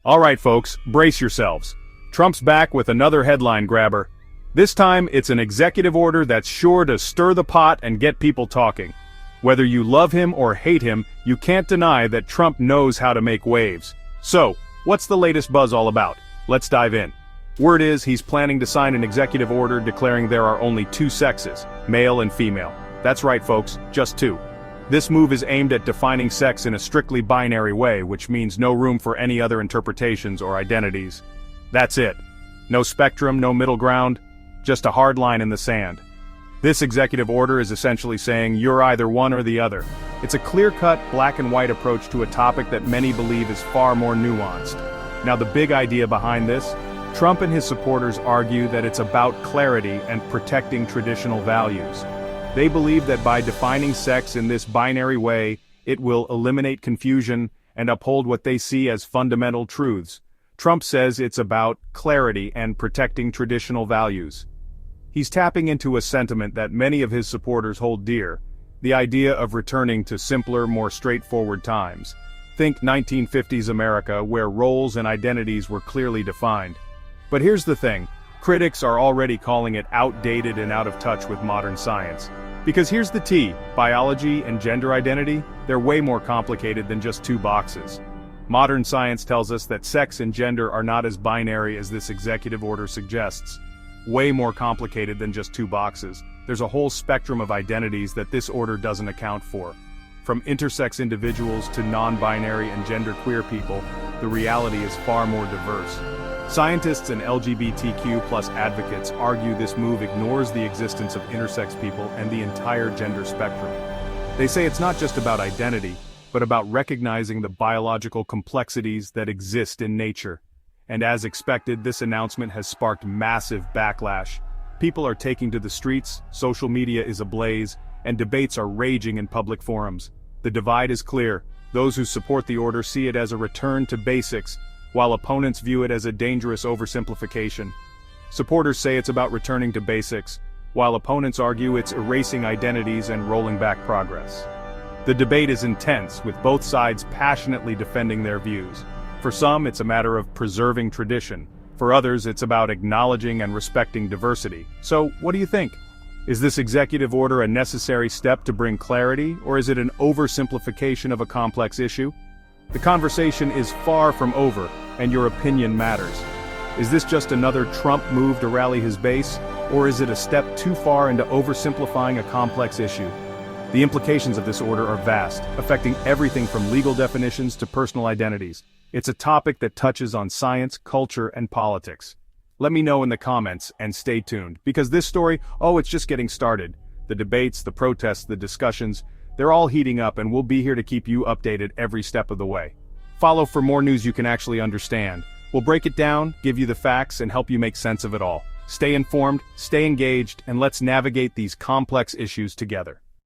Alright folks, brace yourselves. Trump's back with another headline grabber. This time, it's an executive order that's sure to stir the pot and get people talking. Whether you love him or hate him, you can't deny that Trump knows how to make waves. So, what's the latest buzz all about? Let's dive in. Word is he's planning to sign an executive order declaring there are only two sexes, male and female. That's right folks, just two. This move is aimed at defining sex in a strictly binary way, which means no room for any other interpretations or identities. That's it. No spectrum, no middle ground, just a hard line in the sand. This executive order is essentially saying you're either one or the other. It's a clear-cut, black and white approach to a topic that many believe is far more nuanced. Now the big idea behind this? Trump and his supporters argue that it's about clarity and protecting traditional values. They believe that by defining sex in this binary way, it will eliminate confusion and uphold what they see as fundamental truths. Trump says it's about clarity and protecting traditional values. He's tapping into a sentiment that many of his supporters hold dear, the idea of returning to simpler, more straightforward times. Think 1950s America, where roles and identities were clearly defined. But here's the thing, critics are already calling it outdated and out of touch with modern science. Because here's the T, biology and gender identity, they're way more complicated than just two boxes. Modern science tells us that sex and gender are not as binary as this executive order suggests. Way more complicated than just two boxes. There's a whole spectrum of identities that this order doesn't account for. From intersex individuals to non-binary and genderqueer people, the reality is far more diverse. Scientists and LGBTQ+ advocates argue this move ignores the existence of intersex people and the entire gender spectrum. They say it's not just about identity, but about recognizing the biological complexities that exist in nature. And as expected, this announcement has sparked massive backlash. People are taking to the streets, social media is ablaze, and debates are raging in public forums. The divide is clear. Those who support the order see it as a return to basics, while opponents view it as a dangerous oversimplification. Supporters say it's about returning to basics, while opponents argue it's erasing identities and rolling back progress. The debate is intense, with both sides passionately defending their views. For some, it's a matter of preserving tradition. For others, it's about acknowledging and respecting diversity. So, what do you think? Is this executive order a necessary step to bring clarity, or is it an oversimplification of a complex issue? The conversation is far from over, and your opinion matters. Is this just another Trump move to rally his base, or is it a step too far into oversimplifying a complex issue? The implications of this order are vast, affecting everything from legal definitions to personal identities. It's a topic that touches on science, culture, and politics. Let me know in the comments, and stay tuned, because this story, it's just getting started. The debates, the protests, the discussions, they're all heating up, and we'll be here to keep you updated every step of the way. Follow for more news you can actually understand. We'll break it down, give you the facts, and help you make sense of it all. Stay informed, stay engaged, and let's navigate these complex issues together.